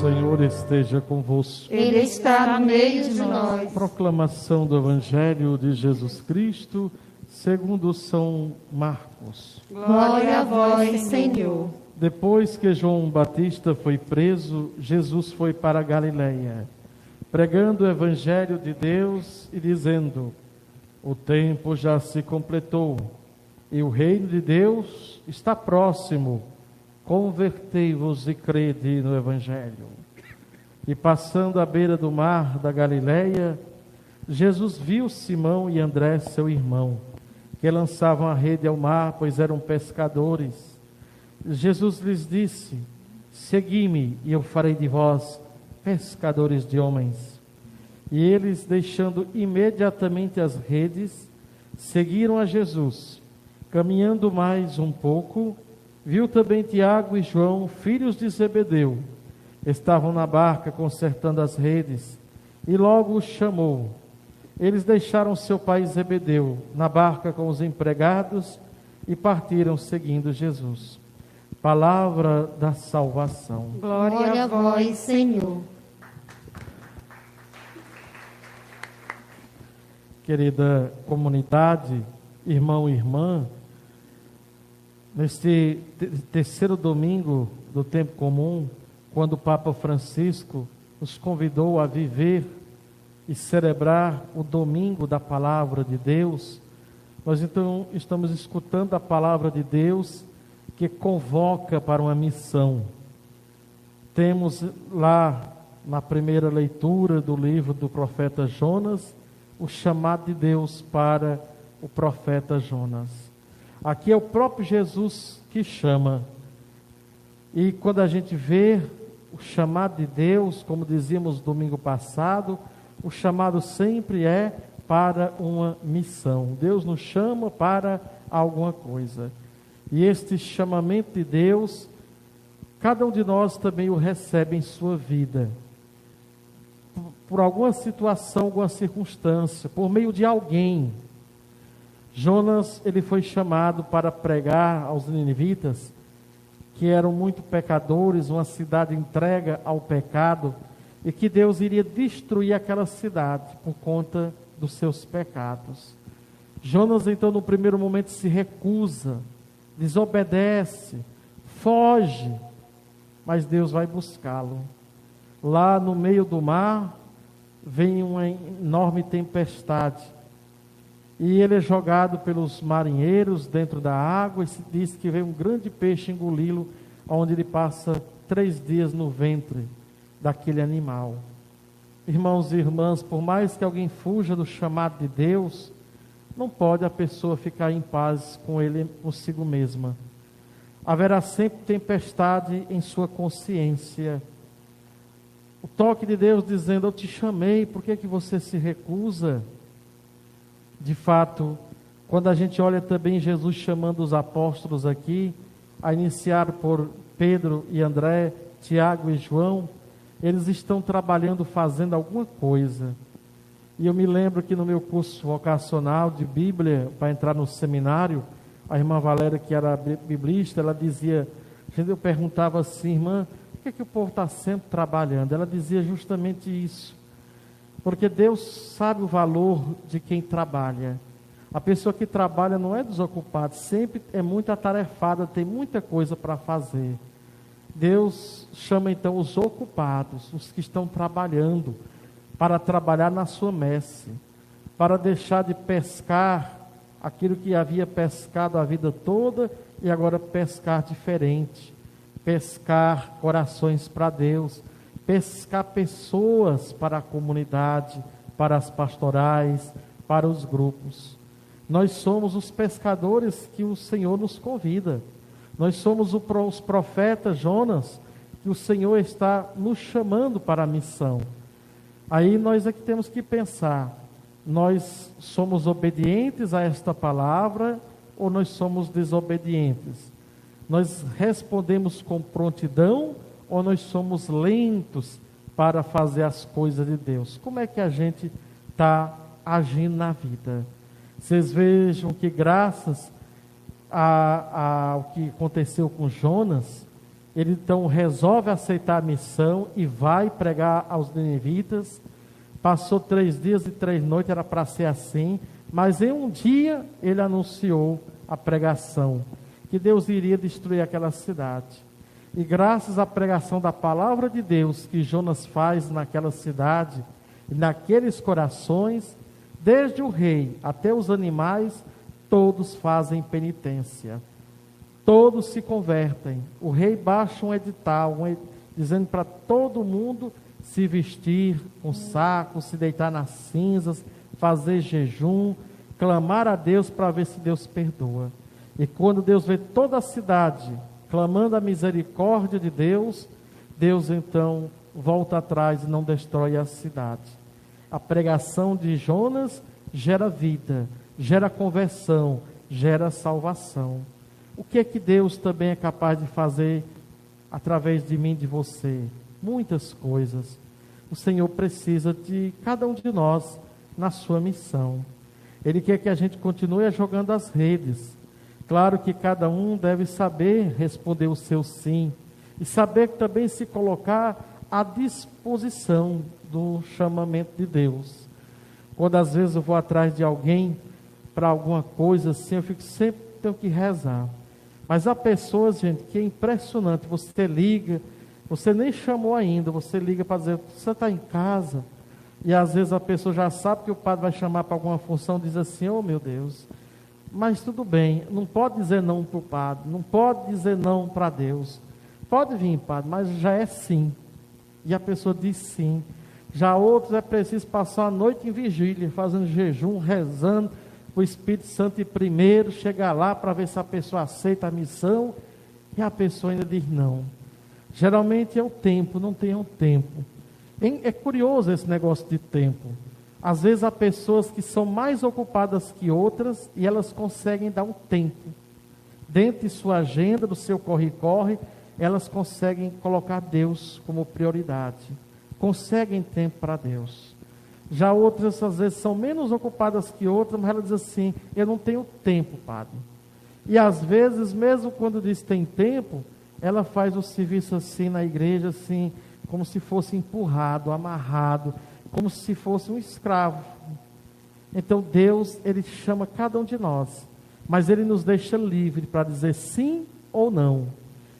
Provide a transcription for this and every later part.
Senhor esteja convosco. Ele está no meio de nós. Proclamação do Evangelho de Jesus Cristo, segundo São Marcos. Glória a vós, Senhor. Depois que João Batista foi preso, Jesus foi para a Galileia, pregando o Evangelho de Deus e dizendo: o tempo já se completou e o reino de Deus está próximo. Convertei-vos e crede no Evangelho. E passando à beira do mar da Galileia, Jesus viu Simão e André, seu irmão, que lançavam a rede ao mar, pois eram pescadores. Jesus lhes disse: segui-me e eu farei de vós pescadores de homens. E eles, deixando imediatamente as redes, seguiram a Jesus. Caminhando mais um pouco, viu também Tiago e João, filhos de Zebedeu. Estavam na barca consertando as redes, e logo os chamou. Eles deixaram seu pai Zebedeu na barca com os empregados e partiram seguindo Jesus. Palavra da salvação. Glória a vós, Senhor. Querida comunidade, irmão e irmã, neste terceiro domingo do tempo comum, quando o Papa Francisco nos convidou a viver e celebrar o domingo da Palavra de Deus, nós então estamos escutando a Palavra de Deus que convoca para uma missão. Temos lá na primeira leitura do livro do profeta Jonas, o chamado de Deus para o profeta Jonas. Aqui é o próprio Jesus que chama. E quando a gente vê o chamado de Deus, como dizíamos domingo passado, o chamado sempre é para uma missão. Deus nos chama para alguma coisa. E este chamamento de Deus, cada um de nós também o recebe em sua vida. Por alguma situação, alguma circunstância, por meio de alguém. Jonas, ele foi chamado para pregar aos ninivitas, que eram muito pecadores, uma cidade entregue ao pecado, e que Deus iria destruir aquela cidade por conta dos seus pecados. Jonas, então, no primeiro momento se recusa, desobedece, foge, mas Deus vai buscá-lo. Lá no meio do mar, vem uma enorme tempestade, e ele é jogado pelos marinheiros dentro da água, e se diz que vem um grande peixe engoli-lo, onde ele passa 3 dias no ventre daquele animal. Irmãos e irmãs, por mais que alguém fuja do chamado de Deus, não pode a pessoa ficar em paz com ele, consigo mesma. Haverá sempre tempestade em sua consciência. O toque de Deus dizendo: eu te chamei, por que você se recusa? De fato, quando a gente olha também Jesus chamando os apóstolos aqui, a iniciar por Pedro e André, Tiago e João, eles estão trabalhando, fazendo alguma coisa. E eu me lembro que no meu curso vocacional de Bíblia, para entrar no seminário, a irmã Valéria, que era biblista, ela dizia, eu perguntava assim: irmã, por que o povo está sempre trabalhando? Ela dizia justamente isso. Porque Deus sabe o valor de quem trabalha. A pessoa que trabalha não é desocupada, sempre é muito atarefada, tem muita coisa para fazer. Deus chama então os ocupados, os que estão trabalhando, para trabalhar na sua messe, para deixar de pescar aquilo que havia pescado a vida toda e agora pescar diferente, pescar corações para Deus, pescar pessoas para a comunidade, para as pastorais, para os grupos. Nós somos os pescadores que o Senhor nos convida. Nós somos os profetas Jonas, que o Senhor está nos chamando para a missão. Aí nós é que temos que pensar: nós somos obedientes a esta palavra ou nós somos desobedientes? Nós respondemos com prontidão ou nós somos lentos para fazer as coisas de Deus? Como é que a gente está agindo na vida? Vocês vejam que graças ao que aconteceu com Jonas, Ele então resolve aceitar a missão e vai pregar aos ninivitas. Passou 3 dias e 3 noites, era para ser assim, mas em um dia ele anunciou a pregação, que Deus iria destruir aquela cidade. E graças à pregação da palavra de Deus que Jonas faz naquela cidade, e naqueles corações, desde o rei até os animais, todos fazem penitência. Todos se convertem. O rei baixa um edital, dizendo para todo mundo se vestir com saco, se deitar nas cinzas, fazer jejum, clamar a Deus para ver se Deus perdoa. E quando Deus vê toda a cidade clamando a misericórdia de Deus, Deus então volta atrás e não destrói a cidade. A pregação de Jonas gera vida, gera conversão, gera salvação. O que é que Deus também é capaz de fazer através de mim e de você? Muitas coisas. O Senhor precisa de cada um de nós na sua missão. Ele quer que a gente continue jogando as redes. Claro que cada um deve saber responder o seu sim e saber também se colocar à disposição do chamamento de Deus. Quando às vezes eu vou atrás de alguém para alguma coisa assim, eu fico sempre tenho que rezar. Mas há pessoas, gente, que é impressionante. Você liga, você nem chamou ainda, você liga para dizer, você está em casa? E às vezes a pessoa já sabe que o padre vai chamar para alguma função, diz assim, oh meu Deus, mas tudo bem, não pode dizer não para o padre, não pode dizer não para Deus. Pode vir, padre, mas já é sim. E a pessoa diz sim. Já outros é preciso passar a noite em vigília, fazendo jejum, rezando, o Espírito Santo ir primeiro, chegar lá para ver se a pessoa aceita a missão, e a pessoa ainda diz não. Geralmente é o tempo, não tem o tempo. É curioso esse negócio de tempo. Às vezes há pessoas que são mais ocupadas que outras, e elas conseguem dar um tempo. Dentro de sua agenda, do seu corre-corre, elas conseguem colocar Deus como prioridade. Conseguem tempo para Deus. Já outras, às vezes, são menos ocupadas que outras, mas ela diz assim, eu não tenho tempo, padre. E às vezes, mesmo quando diz tem tempo, ela faz o serviço assim na igreja, assim, como se fosse empurrado, amarrado, como se fosse um escravo. Então Deus, Ele chama cada um de nós, mas Ele nos deixa livre para dizer sim ou não.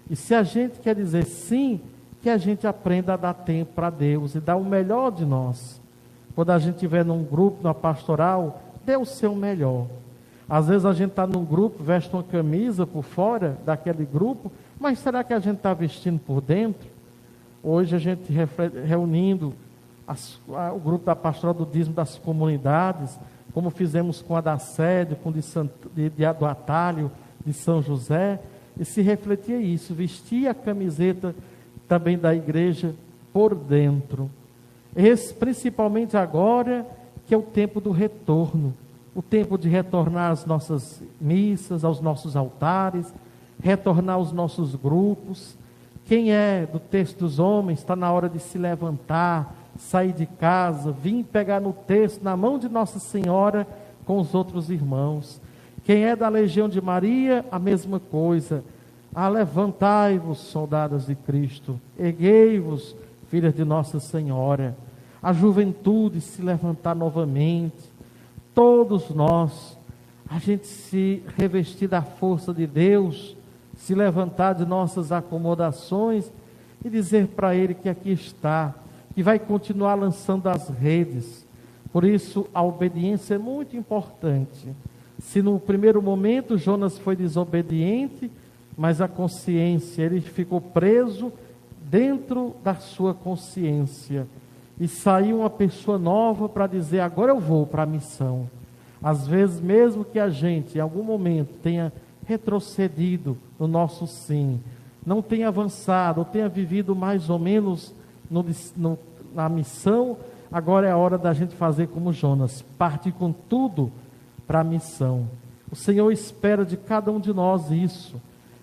E se a gente quer dizer sim, que a gente aprenda a dar tempo para Deus e dar o melhor de nós. Quando a gente estiver num grupo, numa pastoral, dê o seu melhor. Às vezes a gente está num grupo, veste uma camisa por fora daquele grupo, mas será que a gente está vestindo por dentro? Hoje a gente reunindo o grupo da pastoral do dízimo das comunidades, como fizemos com a da sede, com do Atalho, de São José, e se refletia isso, vestir a camiseta também da igreja por dentro. Esse, principalmente agora, que é o tempo do retorno, o tempo de retornar às nossas missas, aos nossos altares, retornar aos nossos grupos. Quem é do texto dos homens, está na hora de se levantar, sair de casa, vir pegar no texto, na mão de Nossa Senhora, com os outros irmãos. Quem é da Legião de Maria, a mesma coisa. Levantai-vos, soldados de Cristo, erguei-vos, filhas de Nossa Senhora. A juventude se levantar novamente, todos nós, a gente se revestir da força de Deus, se levantar de nossas acomodações e dizer para Ele que aqui está, que vai continuar lançando as redes. Por isso a obediência é muito importante. Se no primeiro momento Jonas foi desobediente, mas a consciência, ele ficou preso dentro da sua consciência. E saiu uma pessoa nova para dizer, agora eu vou para a missão. Às vezes, mesmo que a gente, em algum momento, tenha retrocedido no nosso sim, não tenha avançado, ou tenha vivido mais ou menos na missão, agora é a hora da gente fazer como Jonas, partir com tudo para a missão. O Senhor espera de cada um de nós isso.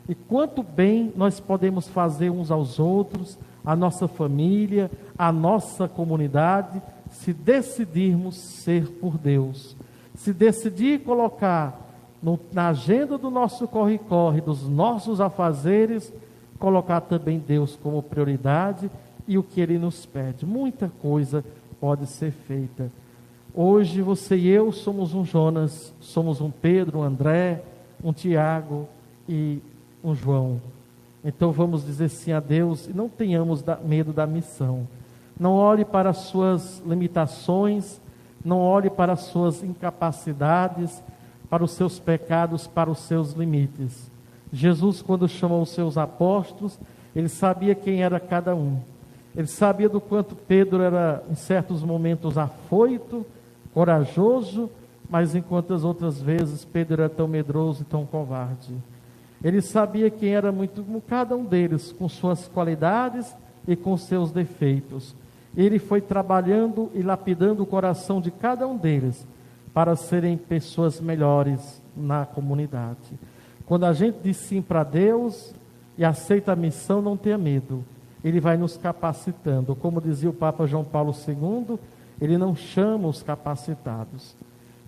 E quanto bem nós podemos fazer uns aos outros, a nossa família, a nossa comunidade, se decidirmos ser por Deus. Se decidir colocar na agenda do nosso corre-corre, dos nossos afazeres, colocar também Deus como prioridade e o que Ele nos pede. Muita coisa pode ser feita. Hoje você e eu somos um Jonas, somos um Pedro, um André, um Tiago e um João. Então vamos dizer sim a Deus e não tenhamos medo da missão. Não olhe para as suas limitações, não olhe para as suas incapacidades, para os seus pecados, para os seus limites. Jesus, quando chamou os seus apóstolos, Ele sabia quem era cada um. Ele sabia do quanto Pedro era, em certos momentos, afoito, corajoso, mas em quantas outras vezes Pedro era tão medroso e tão covarde. Ele sabia quem era muito, cada um deles, com suas qualidades e com seus defeitos. Ele foi trabalhando e lapidando o coração de cada um deles para serem pessoas melhores na comunidade. Quando a gente diz sim para Deus e aceita a missão, não tenha medo. Ele vai nos capacitando. Como dizia o Papa João Paulo II, Ele não chama os capacitados.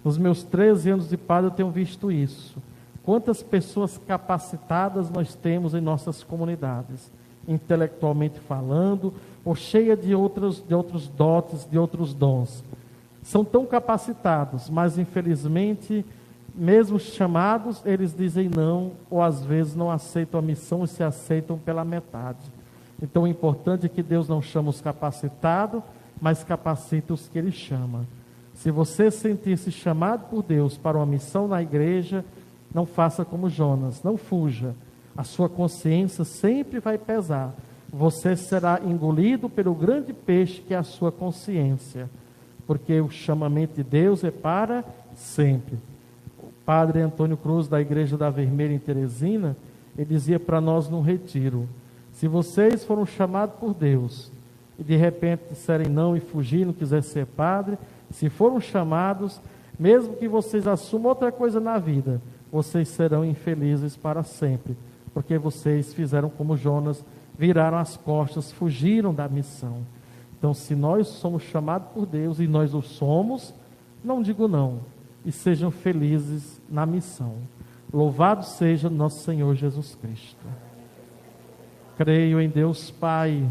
Nos meus 13 anos de padre eu tenho visto isso. Quantas pessoas capacitadas nós temos em nossas comunidades, intelectualmente falando, ou cheia de outros dotes, de outros dons. São tão capacitados, mas infelizmente, mesmo chamados, eles dizem não, ou às vezes não aceitam a missão e se aceitam pela metade. Então o importante é que Deus não chama os capacitados, mas capacita os que Ele chama. Se você sentir-se chamado por Deus para uma missão na igreja, não faça como Jonas, não fuja. A sua consciência sempre vai pesar. Você será engolido pelo grande peixe que é a sua consciência, porque o chamamento de Deus é para sempre. O padre Antônio Cruz, da Igreja da Vermelha em Teresina, ele dizia para nós num retiro: se vocês foram chamados por Deus e de repente disserem não e fugir, não quiser ser padre, se foram chamados, mesmo que vocês assumam outra coisa na vida, vocês serão infelizes para sempre, porque vocês fizeram como Jonas, viraram as costas, fugiram da missão. Então, se nós somos chamados por Deus, e nós o somos, não digo não, e sejam felizes na missão. Louvado seja nosso Senhor Jesus Cristo. Creio em Deus Pai,